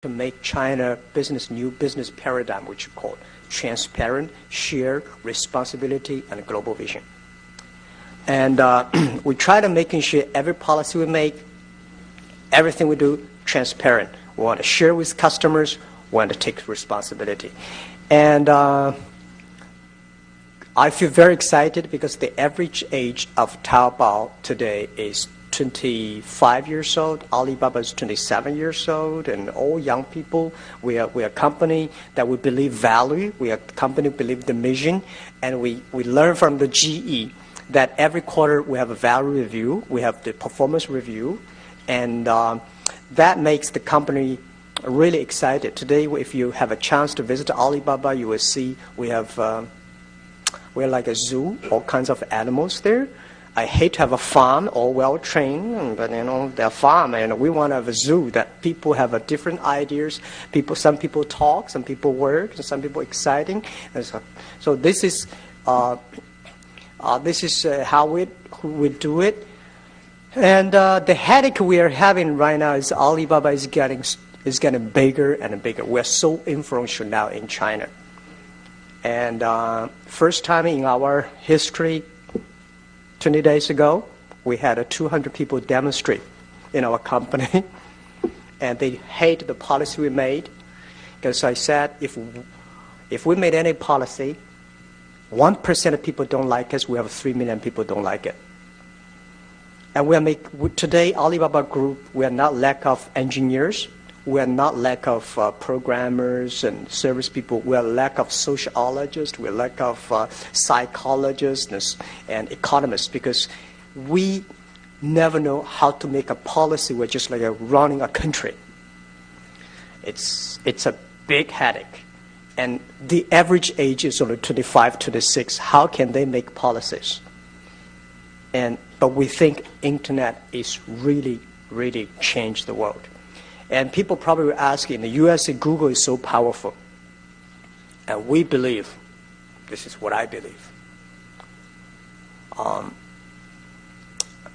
to make China new business paradigm, which is called transparent, shared responsibility, and global vision. And we try to making sure every policy we make, everything we do, transparent. We want to share with customers. We want to take responsibility. And I feel very excited because the average age of Taobao today is 25 years old. Alibaba is 27 years old, and all young people. We are a company that we believe value. We are a company that believe the mission, and we learn from the GE that every quarter we have a value review, we have the performance review, and that makes the company really excited. Today, if you have a chance to visit Alibaba, you will see we're like a zoo, all kinds of animals there. I hate to have a farm, all well-trained, but they're farm, and we want to have a zoo that people have different ideas. Some people talk, some people work, and some people exciting. And so this is how we do it. And the headache we are having right now is Alibaba is getting bigger and bigger. We're so influential now in China. And first time in our history, 20 days ago, we had 200 people demonstrate in our company, and they hate the policy we made, because I said if we made any policy, 1% of people don't like us, we have 3 million people don't like it. And today, Alibaba Group, we are not lack of engineers, we are not lack of programmers and service people. We are lack of sociologists. We are lack of psychologists and economists, because we never know how to make a policy. We're just like running a country. It's a big headache. And the average age is only 25, 26. How can they make policies? But we think internet is really, really changed the world. And people probably will ask, in the US, Google is so powerful. And we believe, this is what I believe,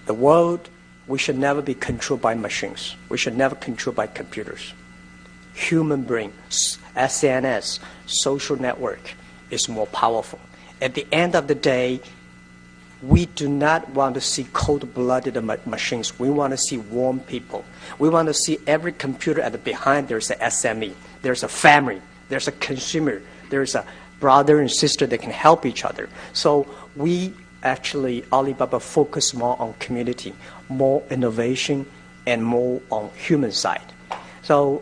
the world, we should never be controlled by machines. We should never controlled by computers. Human brain, SNS, social network is more powerful. At the end of the day, we do not want to see cold-blooded machines. We want to see warm people. We want to see every computer behind there's an SME, there's a family, there's a consumer, there's a brother and sister that can help each other. So we actually, Alibaba, focus more on community, more innovation, and more on human side. So,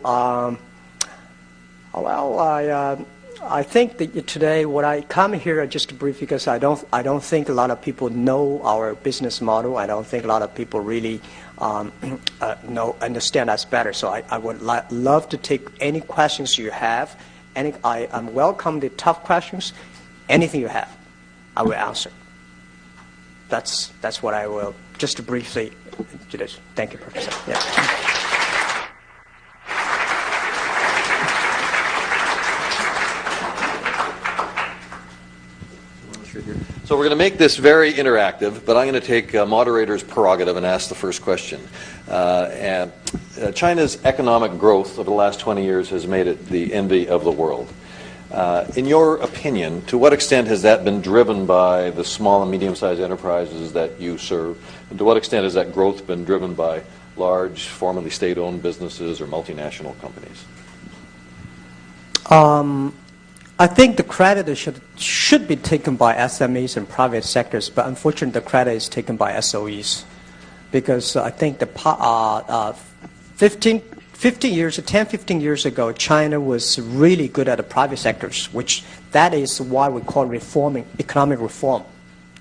I think that today, what I come here just briefly, because I don't think a lot of people know our business model. I don't think a lot of people really understand us better. So I would love to take any questions you have. I'm welcome the tough questions. Anything you have, I will answer. That's what I will just briefly do this. Thank you, Professor. Yeah. So we're going to make this very interactive, but I'm going to take moderator's prerogative and ask the first question. China's economic growth over the last 20 years has made it the envy of the world. In your opinion, to what extent has that been driven by the small and medium-sized enterprises that you serve? And to what extent has that growth been driven by large, formerly state-owned businesses or multinational companies? I think the credit should be taken by SMEs and private sectors, but unfortunately the credit is taken by SOEs, because I think 10, 15 years ago, China was really good at the private sectors, which that is why we call economic reform,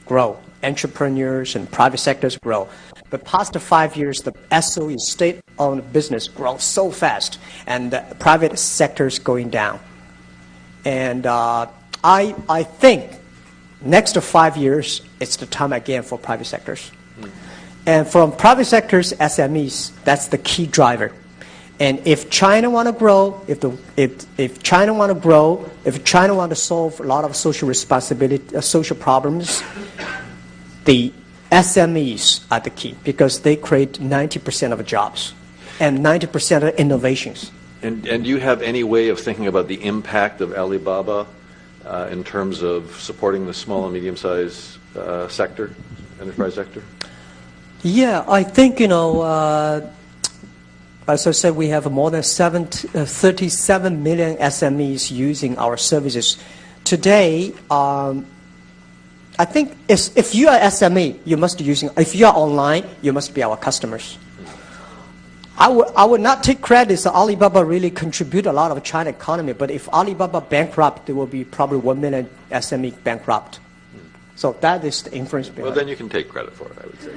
grow. Entrepreneurs and private sectors grow. But past 5 years, the SOE, state-owned business, grows so fast, and the private sector is going down. And I think next 5 years, it's the time again for private sectors. And from private sectors, SMEs, that's the key driver. And if China want to grow, if China want to grow, if China want to solve a lot of social responsibility, social problems, the SMEs are the key, because they create 90% of jobs and 90% of innovations. And do you have any way of thinking about the impact of Alibaba in terms of supporting the small and medium-sized sector, enterprise sector? Yeah, I think, as I said, we have more than 37 million SMEs using our services. Today, I think if you are SME, you must be using, if you are online, you must be our customers. I would not take credit that Alibaba really contribute a lot of China economy, but if Alibaba bankrupt, there will be probably 1 million SME bankrupt. So that is the inference behind. Well, then you can take credit for it, I would say.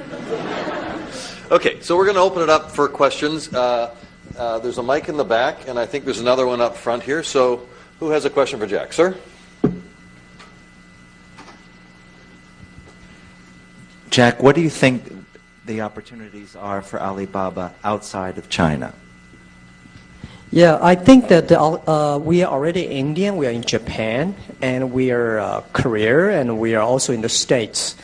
Okay, so we're going to open it up for questions. There's a mic in the back, and I think there's another one up front here. So who has a question for Jack? Sir? Jack, what do you think the opportunities are for Alibaba outside of China? Yeah, I think that we are already in India, we are in Japan, and we are Korea, and we are also in the States.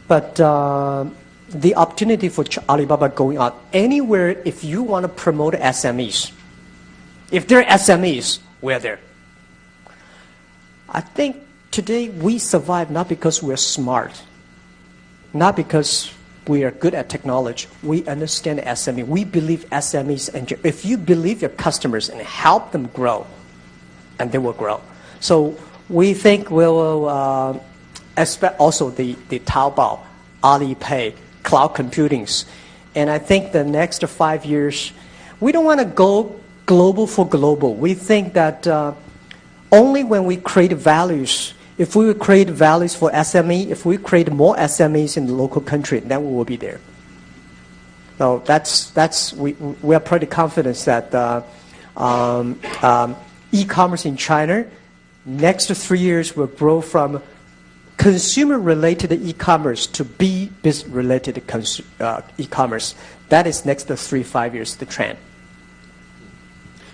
But the opportunity for Alibaba going out anywhere, if you want to promote SMEs, if they're SMEs, we're there. I think today we survive not because we're smart, not because we are good at technology. We understand SME. We believe SMEs, and if you believe your customers and help them grow, and they will grow. So we think we will expect also the Taobao, Alipay, cloud computings. And I think the next 5 years, we don't want to go global for global. We think that only when we create values, if we create values for SME, if we create more SMEs in the local country, then we will be there. So we are pretty confident that e-commerce in China, next 3 years will grow from consumer-related e-commerce to business-related e-commerce. That is next 3-5 years, the trend.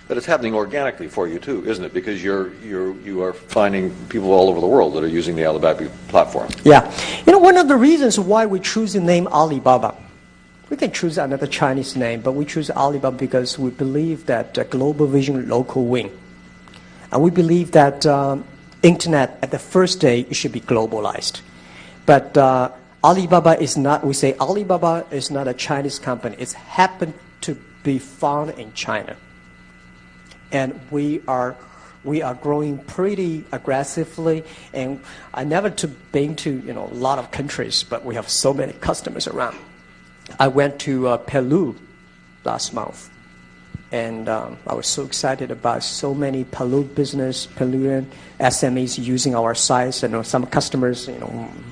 But it's happening organically for you too, isn't it? Because you are finding people all over the world that are using the Alibaba platform. Yeah. One of the reasons why we choose the name Alibaba, we can choose another Chinese name, but we choose Alibaba because we believe that global vision, local win. And we believe that internet at the first day, it should be globalized. But Alibaba is not, we say Alibaba is not a Chinese company. It's happened to be found in China. And we are growing pretty aggressively, and I never been to a lot of countries, but we have so many customers around. I went to Peru last month, and I was so excited about so many Peruvian SMEs using our sites, and some customers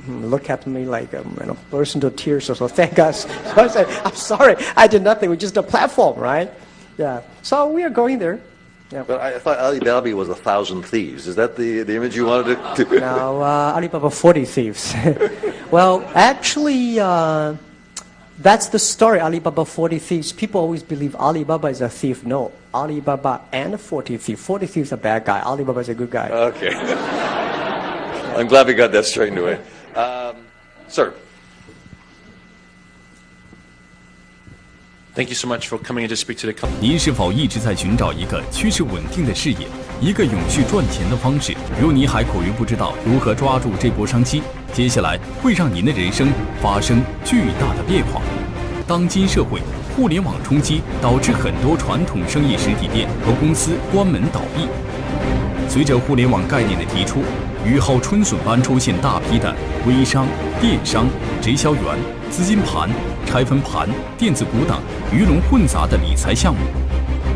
look at me like burst into tears. So thank us. So I said, I'm sorry, I did nothing. We're just a platform, right? Yeah. So we are going there. Yeah. But I thought Alibaba was 1,000 thieves. Is that the image you wanted to? No, Alibaba 40 thieves. Well, actually, that's the story, Alibaba 40 thieves. People always believe Alibaba is a thief. No, Alibaba and 40 thieves. 40 thieves are a bad guy. Alibaba is a good guy. Okay. I'm glad we got that straightened away. Sir. Thank you so much for coming in to speak to the company. 您是否一直在寻找一个趋势稳定的事业，一个永续赚钱的方式？如你还苦于不知道如何抓住这波商机，接下来会让您的人生发生巨大的变化。当今社会，互联网冲击导致很多传统生意实体店和公司关门倒闭。随着互联网概念的提出，雨后春笋般出现大批的微商、电商、直销员、资金盘、拆分盘、电子股等鱼龙混杂的理财项目，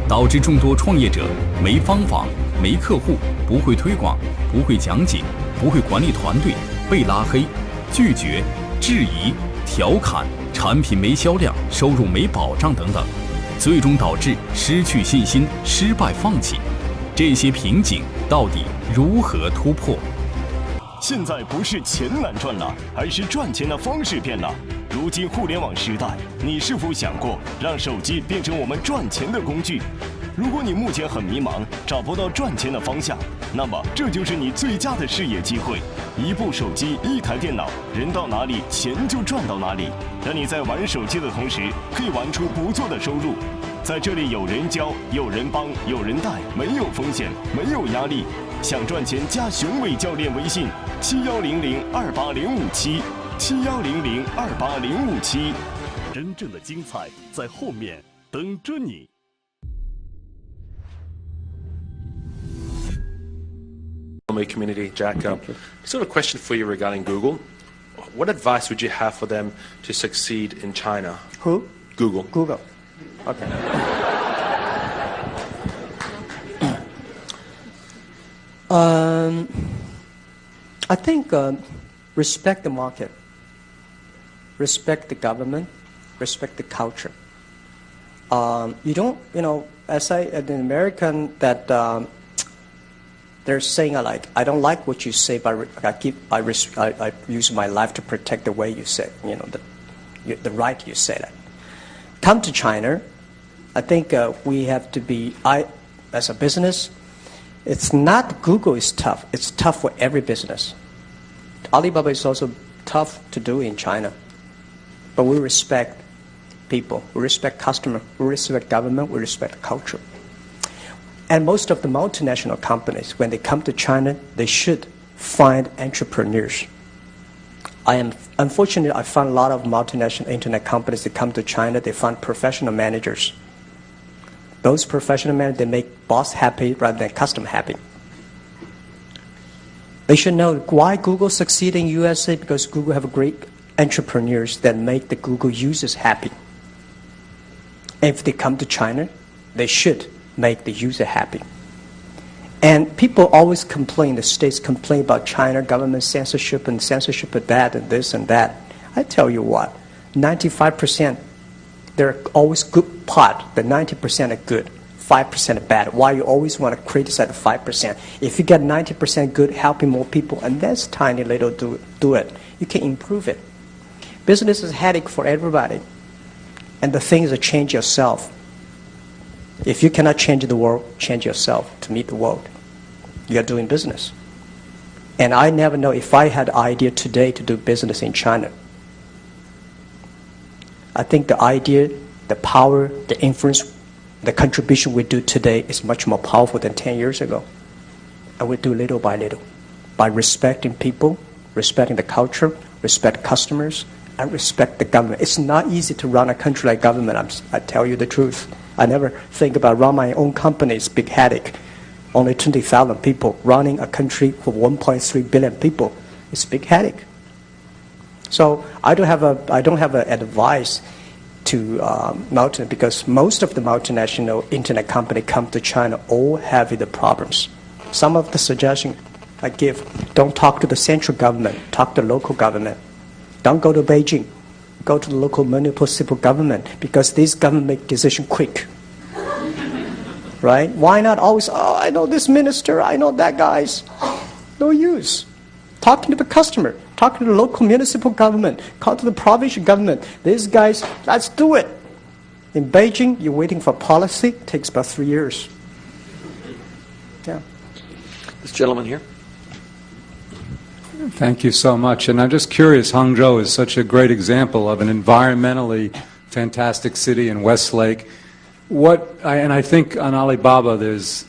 导致众多创业者没方法、没客户、不会推广、不会讲解、不会管理团队，被拉黑、拒绝、质疑、调侃，产品没销量、收入没保障等等，最终导致失去信心、失败放弃。这些瓶颈到底如何突破？现在不是钱难赚了，而是赚钱的方式变了。如今互联网时代，你是否想过让手机变成我们赚钱的工具？如果你目前很迷茫，找不到赚钱的方向，那么这就是你最佳的事业机会。一部手机，一台电脑，人到哪里，钱就赚到哪里。让你在玩手机的同时，可以玩出不错的收入。在这里有人教，有人帮，有人带，没有风险，没有压力。想赚钱加雄伟教练微信：7100-28057，7100-28057。真正的精彩在后面等着你。Community, Jack. Sort of question for you regarding Google. What advice would you have for them to succeed in China? Who? Google. Google. Okay. I think respect the market, respect the government, respect the culture. You don't, as an American, that they're saying like, I don't like what you say, but I use my life to protect the way you say, the right you say that. Come to China, I think we have to be, as a business, it's not Google is tough. It's tough for every business. Alibaba is also tough to do in China. But we respect people. We respect customers. We respect government. We respect culture. And most of the multinational companies, when they come to China, they should find entrepreneurs. Unfortunately, I found a lot of multinational internet companies that come to China, they find professional managers. Those professional managers, they make boss happy rather than customer happy. They should know why Google succeed in USA, because Google have great entrepreneurs that make the Google users happy. If they come to China, they should make the user happy. And people always complain, the states complain about China government censorship and censorship of that and this and that. I tell you what, 95%, they're always good part, the 90% are good, 5% are bad. Why you always want to criticize the 5%? If you get 90% good, helping more people, and that's tiny little do it, you can improve it. Business is a headache for everybody. And the thing is to change yourself. If you cannot change the world, change yourself to meet the world. You are doing business. And I never know if I had an idea today to do business in China. I think the idea, the power, the influence, the contribution we do today is much more powerful than 10 years ago. And we do little by little, by respecting people, respecting the culture, respect customers, and respect the government. It's not easy to run a country like government, I tell you the truth. I never think about run my own company, it's a big headache. Only 20,000 people running a country for 1.3 billion people. It's a big headache. So I don't have an advice to because most of the multinational internet companies come to China all have the problems. Some of the suggestions I give, don't talk to the central government, talk to the local government. Don't go to Beijing, go to the local municipal government, because these government make decisions quick. Right? Why not always, I know this minister, I know that guy's. No use. Talking to the customer, talking to the local municipal government, talk to the provincial government. These guys, let's do it. In Beijing, you're waiting for policy, it takes about 3 years. Yeah. This gentleman here. Thank you so much. And I'm just curious, Hangzhou is such a great example of an environmentally fantastic city in Westlake. I think on Alibaba there's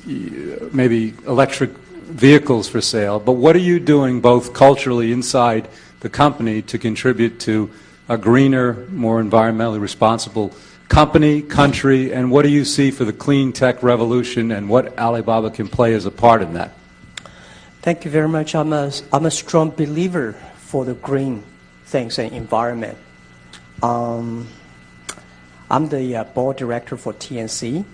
maybe electric vehicles for sale, but what are you doing both culturally inside the company to contribute to a greener, more environmentally responsible company, country, and what do you see for the clean tech revolution and what Alibaba can play as a part in that? Thank you very much. I'm a strong believer for the green things and environment. I'm the board director for TNC,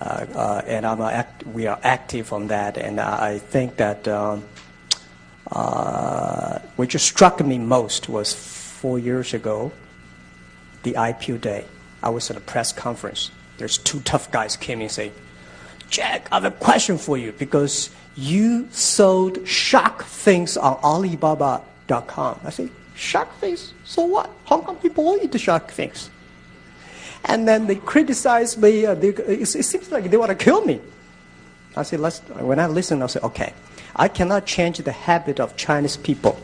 and we are active on that. And I think that what just struck me most was 4 years ago, the IPO day. I was at a press conference. There's two tough guys came in and say, Jack, I have a question for you because you sold shark things on Alibaba.com. I say, shark things? So what? Hong Kong people all eat the shark things. And then they criticized me. It seems like they want to kill me. I said, when I listen, I say, okay, I cannot change the habit of Chinese people.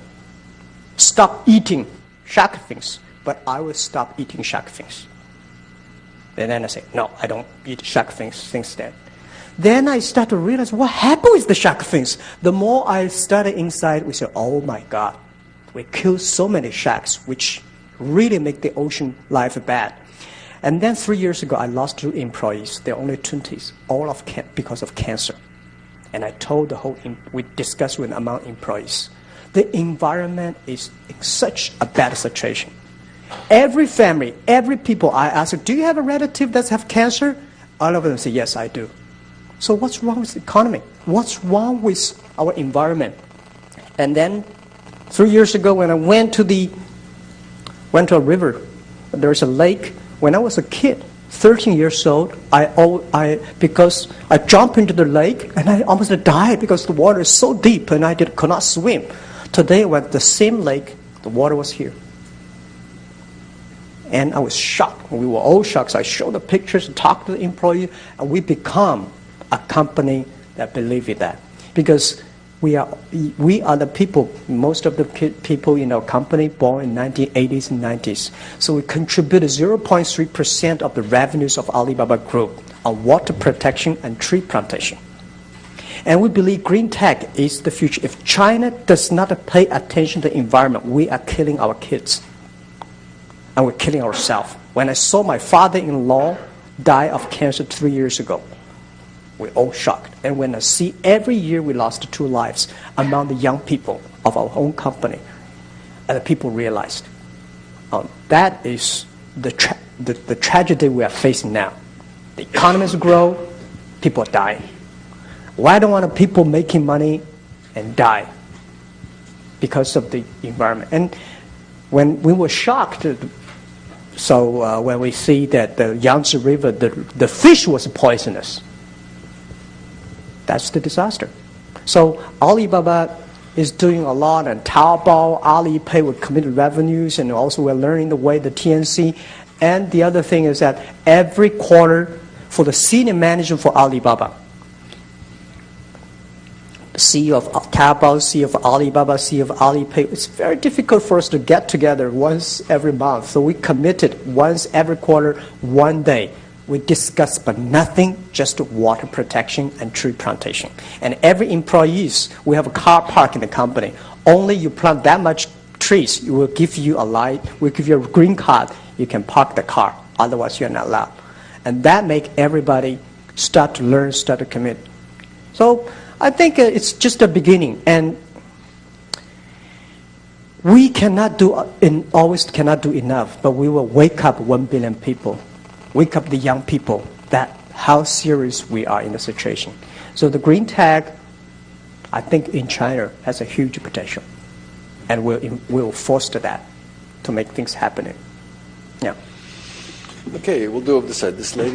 Stop eating shark things, but I will stop eating shark things. And then I say, no, I don't eat shark fins instead. Then I start to realize what happened with the shark fins. The more I study inside, we say, oh my God, we kill so many sharks, which really make the ocean life bad. And then 3 years ago, I lost 2 employees. They're only 20s, all because of cancer. And I told we discussed with among employees, the environment is in such a bad situation. Every family, every people I ask, do you have a relative that have cancer? All of them say, yes, I do. So what's wrong with the economy? What's wrong with our environment? And then 3 years ago, when I went to a river, there's a lake. When I was a kid, 13 years old, because I jumped into the lake and I almost died because the water is so deep and I could not swim. Today, when the same lake, the water was here. And I was shocked. We were all shocked. So I showed the pictures, talked to the employee, and we become a company that believe in that. Because we are the people, most of the people in our company born in 1980s and 90s. So we contributed 0.3% of the revenues of Alibaba Group on water protection and tree plantation. And we believe green tech is the future. If China does not pay attention to the environment, we are killing our kids. And we're killing ourselves. When I saw my father-in-law die of cancer 3 years ago, we're all shocked. And when I see every year we lost 2 lives among the young people of our own company, and the people realized that is the tragedy we are facing now. The economies grow, people are dying. Why don't want people making money and die? Because of the environment. And when we were shocked, when we see that the Yangtze River, the fish was poisonous, that's the disaster. So Alibaba is doing a lot, and Taobao, Alipay with committed revenues, and also we're learning the way the TNC. And the other thing is that every quarter for the senior manager for Alibaba, CEO of Taobao, CEO of Alibaba, CEO of Alipay, it's very difficult for us to get together once every month. So we committed once every quarter, 1 day. We discuss but nothing, just water protection and tree plantation. And every employees, we have a car park in the company. Only you plant that much trees, we will give you a light, we'll give you a green card, you can park the car. Otherwise, you're not allowed. And that make everybody start to learn, start to commit. So I think it's just a beginning. And we always cannot do enough, but we will wake up 1 billion people. Wake up the young people that how serious we are in the situation. So the green tag, I think in China has a huge potential, and we'll foster that to make things happen. Yeah. Okay, we'll do it this side. This lady.